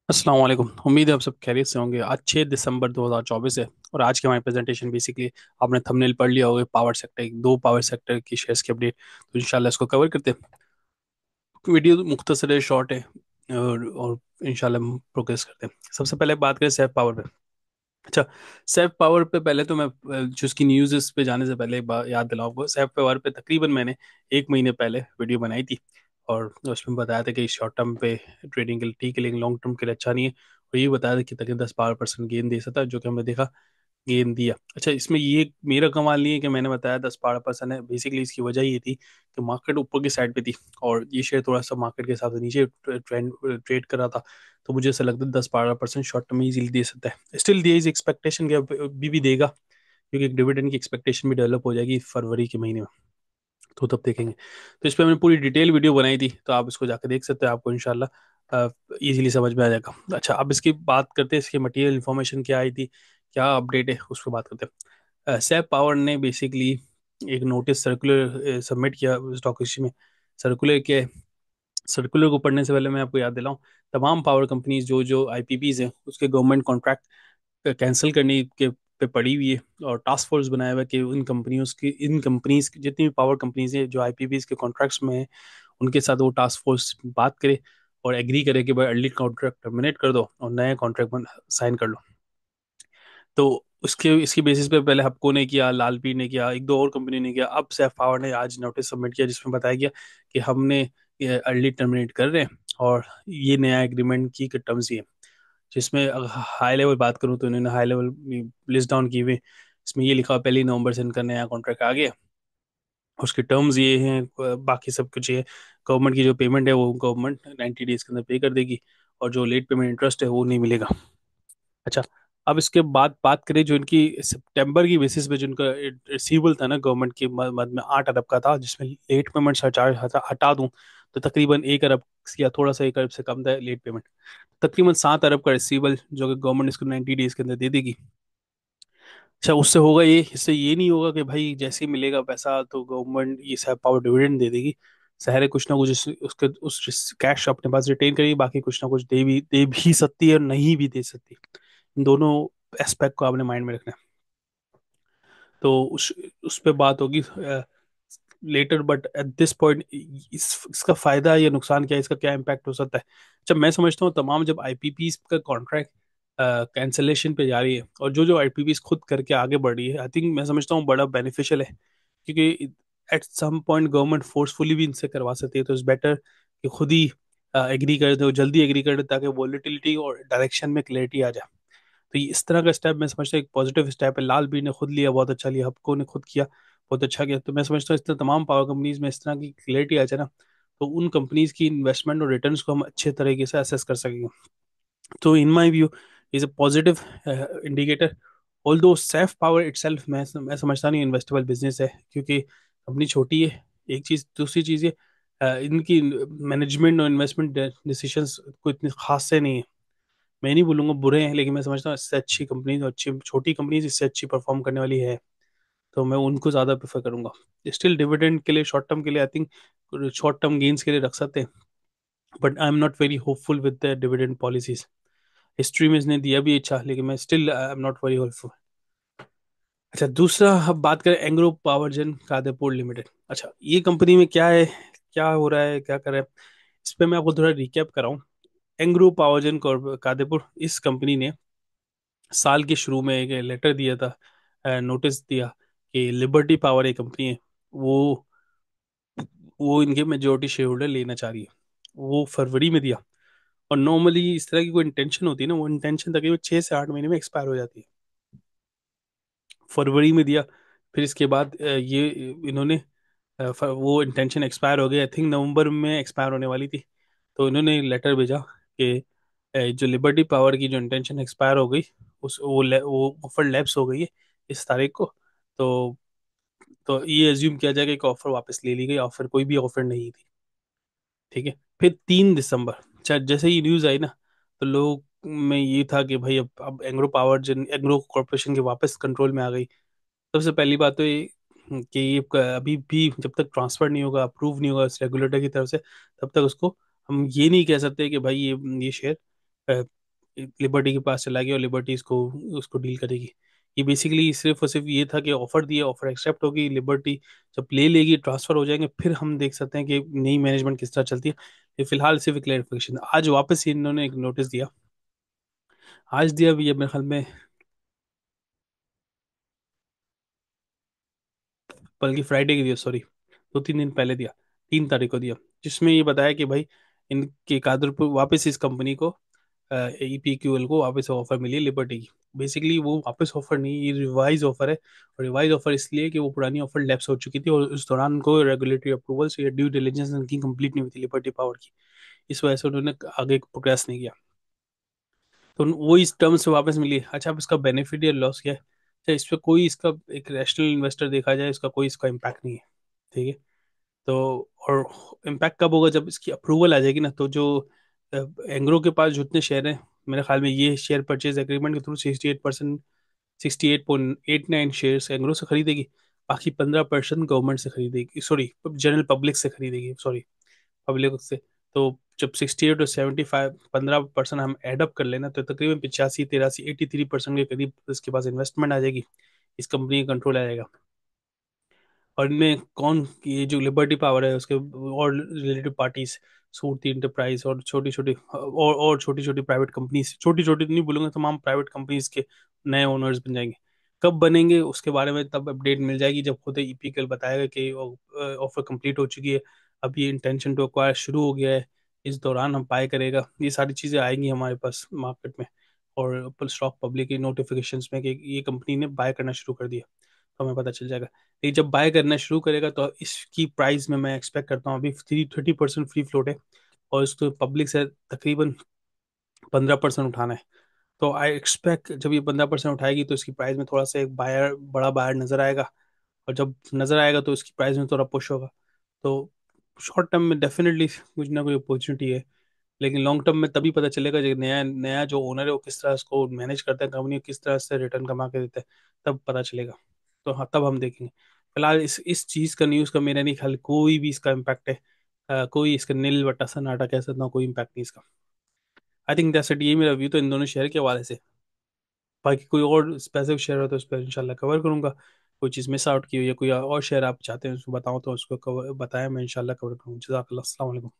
अस्सलाम वालेकुम। उम्मीद है आप सब खैरियत से होंगे। आज 6 दिसंबर 2024 है और आज की हमारी प्रेजेंटेशन बेसिकली आपने थंबनेल पढ़ लिया होगा। पावर सेक्टर, दो पावर सेक्टर की शेयर्स की अपडेट, तो इंशाल्लाह इसको कवर करते हैं। वीडियो मुख्तसर है, शॉर्ट है, और इंशाल्लाह हम प्रोग्रेस करते हैं। सबसे पहले बात करें सैफ पावर पे। अच्छा, सैफ पावर पे पहले तो मैं जो उसकी न्यूज़ इस पे जाने से पहले एक बात याद दिलाऊं आपको। सैफ पावर पे तकरीबन मैंने एक महीने पहले वीडियो बनाई थी और उसमें बताया था कि शॉर्ट टर्म पे ट्रेडिंग के लिए ठीक है, लेकिन लॉन्ग टर्म के लिए अच्छा नहीं है। और ये बताया था कि तकरीबन 10-12% गेन दे सकता है, जो कि हमने देखा, गेंद दिया। अच्छा, इसमें ये मेरा कमाल नहीं है कि मैंने बताया 10-12% है। बेसिकली इसकी वजह ये थी कि मार्केट ऊपर की साइड पे थी और ये शेयर थोड़ा सा मार्केट के हिसाब से नीचे ट्रेंड ट्रेड कर रहा था। तो मुझे ऐसा लगता है 10-12% शॉर्ट टर्म में इजीली दे सकता है। स्टिल दिए इस एक्सपेक्टेशन के अभी भी देगा, क्योंकि एक डिविडेंड की एक्सपेक्टेशन भी डेवलप हो जाएगी फरवरी के महीने में। तो तब देखेंगे। तो इस पर मैंने पूरी डिटेल वीडियो बनाई थी, तो आप इसको जाकर देख सकते हैं। आपको इंशाल्लाह इजीली समझ में आ जाएगा। अच्छा, अब इसकी बात करते हैं, इसकी मटेरियल इन्फॉर्मेशन क्या आई थी, क्या अपडेट है, उस पर बात करते हैं। सैप पावर ने बेसिकली एक नोटिस सर्कुलर सबमिट किया स्टॉक एक्सचेंज में। सर्कुलर के सर्कुलर को पढ़ने से पहले मैं आपको याद दिलाऊं, तमाम पावर कंपनीज जो जो आईपीपीज हैं उसके गवर्नमेंट कॉन्ट्रैक्ट कैंसिल करने के पे पड़ी हुई है। और टास्क फोर्स बनाया हुआ है कि इन कंपनीज की जितनी भी पावर कंपनीज हैं जो आईपीपीज के कॉन्ट्रैक्ट्स में है, उनके साथ वो टास्क फोर्स बात करे और एग्री करे कि भाई अर्ली कॉन्ट्रैक्ट टर्मिनेट कर दो और नए कॉन्ट्रैक्ट साइन कर लो। तो उसके इसकी बेसिस पे पहले हपको ने किया, लालपी ने किया, एक दो और कंपनी ने किया। अब सैफ पावर ने आज नोटिस सबमिट किया जिसमें बताया गया कि हमने ये अर्ली टर्मिनेट कर रहे हैं और ये नया एग्रीमेंट की टर्म्स ये हैं। जिसमें हाई लेवल बात करूँ तो इन्होंने हाई लेवल लिस्ट डाउन की हुई। इसमें ये लिखा हुआ 1 नवंबर से इनका नया कॉन्ट्रैक्ट आ गया। उसके टर्म्स ये हैं, बाकी सब कुछ ये। गवर्नमेंट की जो पेमेंट है वो गवर्नमेंट 90 डेज के अंदर पे कर देगी और जो लेट पेमेंट इंटरेस्ट है वो नहीं मिलेगा। अच्छा, अब इसके बाद बात करें जो इनकी सितंबर की बेसिस पे जो इनका रिसीवेबल था ना गवर्नमेंट की मद में 8 अरब का था, जिसमें लेट पेमेंट सरचार्ज हटा दूं तो तकरीबन 1 अरब या थोड़ा सा 1 अरब से कम था लेट पेमेंट। तकरीबन 7 अरब का रिसीवेबल जो कि गवर्नमेंट इसको 90 डेज के अंदर दे देगी। अच्छा, उससे होगा ये, इससे ये नहीं होगा कि भाई जैसे ही मिलेगा पैसा तो गवर्नमेंट ये सब पावर डिविडेंड दे देगी। शहर कुछ ना कुछ उसके उस कैश अपने पास रिटेन करेगी, बाकी कुछ ना कुछ दे भी सकती है और नहीं भी दे सकती। इन दोनों एस्पेक्ट को आपने माइंड में रखना है। तो उस पे बात होगी later, but at this point इसका फायदा या नुकसान क्या है, इसका क्या इम्पैक्ट हो सकता है। जब मैं समझता हूँ तमाम जब आईपीपी का कॉन्ट्रैक्ट कैंसलेशन पे जा रही है और जो जो आईपीपी खुद करके आगे बढ़ रही है, आई थिंक मैं समझता हूँ बड़ा बेनिफिशियल है। क्योंकि at some point government forcefully भी इनसे करवा सकती है, तो इट्स बेटर कि खुद ही एग्री कर दो, जल्दी एग्री कर दो, ताकि वॉलेटिलिटी और डायरेक्शन में क्लैरिटी आ जाए। तो ये इस तरह का स्टेप मैं समझता हूँ एक पॉजिटिव स्टेप है। लाल भी ने खुद लिया, बहुत अच्छा लिया। हपको ने खुद किया, बहुत अच्छा किया। तो मैं समझता हूँ इस तरह तमाम पावर कंपनीज में इस तरह की क्लियरिटी आ जाए ना, तो उन कंपनीज की इन्वेस्टमेंट और रिटर्न्स को हम अच्छे तरीके से असेस कर सकेंगे। तो in my view is a positive indicator. Although safe power itself मैं समझता नहीं इन्वेस्टेबल बिजनेस है, क्योंकि कंपनी छोटी है। एक चीज़, दूसरी चीज़ ये इनकी मैनेजमेंट और इन्वेस्टमेंट डिसीजंस को इतने खास से नहीं है। मैं नहीं बोलूंगा बुरे हैं, लेकिन मैं समझता हूँ इससे अच्छी कंपनीज और अच्छी छोटी कंपनीज इससे अच्छी परफॉर्म करने वाली है। तो मैं उनको ज़्यादा प्रेफर करूंगा। स्टिल डिविडेंड के लिए, शॉर्ट टर्म के लिए I think short term gains के लिए रख सकते हैं, but I am not very hopeful with the dividend policies. History में इसने दिया भी अच्छा, लेकिन मैं still I am not very hopeful. अच्छा, दूसरा अब बात करें एंग्रो पावर जेन कादेपुर लिमिटेड। अच्छा, ये कंपनी में क्या है, क्या हो रहा है, क्या कर रहा है, इस पे मैं आपको थोड़ा रिकैप कराऊं। एंग्रो पावर जेन कादेपुर, इस कंपनी ने साल के शुरू में एक लेटर दिया था, नोटिस दिया कि लिबर्टी पावर एक कंपनी है, वो वो इनके मेजोरिटी शेयर होल्डर लेना चाह रही है। वो फरवरी में दिया। और नॉर्मली इस तरह की कोई इंटेंशन होती है ना, वो इंटेंशन तकरीबन 6 से 8 महीने में एक्सपायर हो जाती है। फरवरी में दिया, फिर इसके बाद ये इन्होंने वो इंटेंशन एक्सपायर हो गई, आई थिंक नवंबर में एक्सपायर होने वाली थी। तो इन्होंने लेटर भेजा कि जो लिबर्टी पावर की जो इंटेंशन एक्सपायर हो गई, वो ऑफर लैप्स हो गई है इस तारीख को। तो तो ये एज्यूम किया जाएगा कि ऑफर वापस ले ली गई, ऑफर कोई भी ऑफर नहीं थी। ठीक है। फिर 3 दिसंबर, जैसे ही न्यूज आई ना, तो लोग में ये था कि भाई अब एंग्रो पावर जन एंग्रो कॉर्पोरेशन के वापस कंट्रोल में आ गई। सबसे पहली बात तो ये कि ये अभी भी जब तक ट्रांसफर नहीं होगा, अप्रूव नहीं होगा इस रेगुलेटर की तरफ से, तब तक उसको हम ये नहीं कह सकते कि भाई ये शेयर लिबर्टी के पास चला गया और लिबर्टी इसको उसको डील करेगी। ये बेसिकली सिर्फ और सिर्फ ये था कि ऑफर दिया, ऑफर एक्सेप्ट होगी, लिबर्टी जब ले लेगी, ट्रांसफर हो जाएंगे, फिर हम देख सकते हैं कि नई मैनेजमेंट किस तरह चलती है। ये फिलहाल सिर्फ क्लैरिफिकेशन। आज वापस ही इन्होंने एक नोटिस दिया, आज दिया भी है मेरे ख्याल में, बल्कि फ्राइडे की दिया, सॉरी, 2-3 दिन पहले दिया, 3 तारीख को दिया, जिसमें ये बताया कि भाई इनके कादर पर वापस इस कंपनी को, ईपीक्यूएल को वापस ऑफर मिली है लिबर्टी की। बेसिकली वो वापस ऑफर नहीं, ये रिवाइज ऑफर है। और रिवाइज ऑफर इसलिए कि वो पुरानी ऑफर लैप्स हो चुकी थी और उस दौरान उनको रेगुलेटरी अप्रूवल या ड्यू डिलिजेंस उनकी कंप्लीट नहीं हुई थी लिबर्टी पावर की। इस वजह से उन्होंने आगे प्रोग्रेस नहीं किया। तो वो इस टर्म से वापस मिली है। अच्छा, अब इसका बेनिफिट या लॉस क्या है? अच्छा, इस पे कोई इसका, एक रैशनल इन्वेस्टर देखा जाए, इसका कोई इसका इम्पैक्ट नहीं है। ठीक है। तो और इम्पैक्ट कब होगा? जब इसकी अप्रूवल आ जाएगी ना, तो जो एंग्रो के पास जितने शेयर हैं, मेरे ख्याल में ये शेयर परचेज एग्रीमेंट के थ्रू 68%, 68.89 शेयर एंग्रो से खरीदेगी। बाकी 15% गवर्नमेंट से खरीदेगी, सॉरी जनरल पब्लिक से खरीदेगी, सॉरी पब्लिक से। तो जब 68 और 75, 15% हम एडअप कर लेना, तो तकरीबन 85, 83, 83% के करीब इसके पास इन्वेस्टमेंट आ जाएगी, इस कंपनी का कंट्रोल आ जाएगा। और इनमें कौन, ये जो लिबर्टी पावर है उसके और रिलेटेड पार्टीज, सूरती इंटरप्राइज और छोटी छोटी और छोटी छोटी प्राइवेट कंपनीज, छोटी छोटी तो नहीं बोलूंगा, तमाम प्राइवेट कंपनीज के नए ओनर्स बन जाएंगे। कब बनेंगे उसके बारे में तब अपडेट मिल जाएगी, जब खुद ईपीकल बताएगा कि ऑफर कंप्लीट हो चुकी है, अब ये इंटेंशन टू एक्वायर शुरू हो गया है, इस दौरान हम बाय करेगा, ये सारी चीज़ें आएंगी हमारे पास मार्केट में। और स्टॉक पब्लिक की नोटिफिकेशंस में कि ये कंपनी ने बाय करना शुरू कर दिया, तो हमें पता चल जाएगा। लेकिन जब बाय करना शुरू करेगा तो इसकी प्राइस में मैं एक्सपेक्ट करता हूँ, अभी 30% फ्री फ्लोट है और इसको पब्लिक से तकरीबन 15% उठाना है। तो आई एक्सपेक्ट जब ये 15% उठाएगी तो इसकी प्राइस में थोड़ा सा एक बायर, बड़ा बायर नजर आएगा। और जब नजर आएगा तो इसकी प्राइस में थोड़ा पुश होगा। तो शॉर्ट टर्म में डेफिनेटली कुछ ना कोई अपॉर्चुनिटी है। लेकिन लॉन्ग टर्म में तभी पता चलेगा जब नया नया जो ओनर है वो किस तरह इसको मैनेज करता है, कंपनी को किस तरह से रिटर्न कमा के देता है, तब पता चलेगा। तो हाँ, तब हम देखेंगे। फिलहाल इस चीज़ का, न्यूज़ का मेरा नहीं ख्याल कोई भी इसका इम्पैक्ट है। कोई इसका नील बट्टा सन्नाटा कह सकता हूँ, कोई इम्पैक्ट नहीं इसका। आई थिंक दैट्स इट, ये मेरा व्यू तो इन दोनों शेयर के हवाले से। बाकी कोई और स्पेसिफिक शेयर हो तो उस पर इंशाल्लाह कवर करूंगा। कोई चीज़ मिस आउट की हुई है, कोई और शेयर आप चाहते हैं उसको बताओ तो उसको कवर बताएं, मैं इंशाल्लाह कवर करूँगा। जज़ाकल्लाह, अस्सलाम वालेकुम।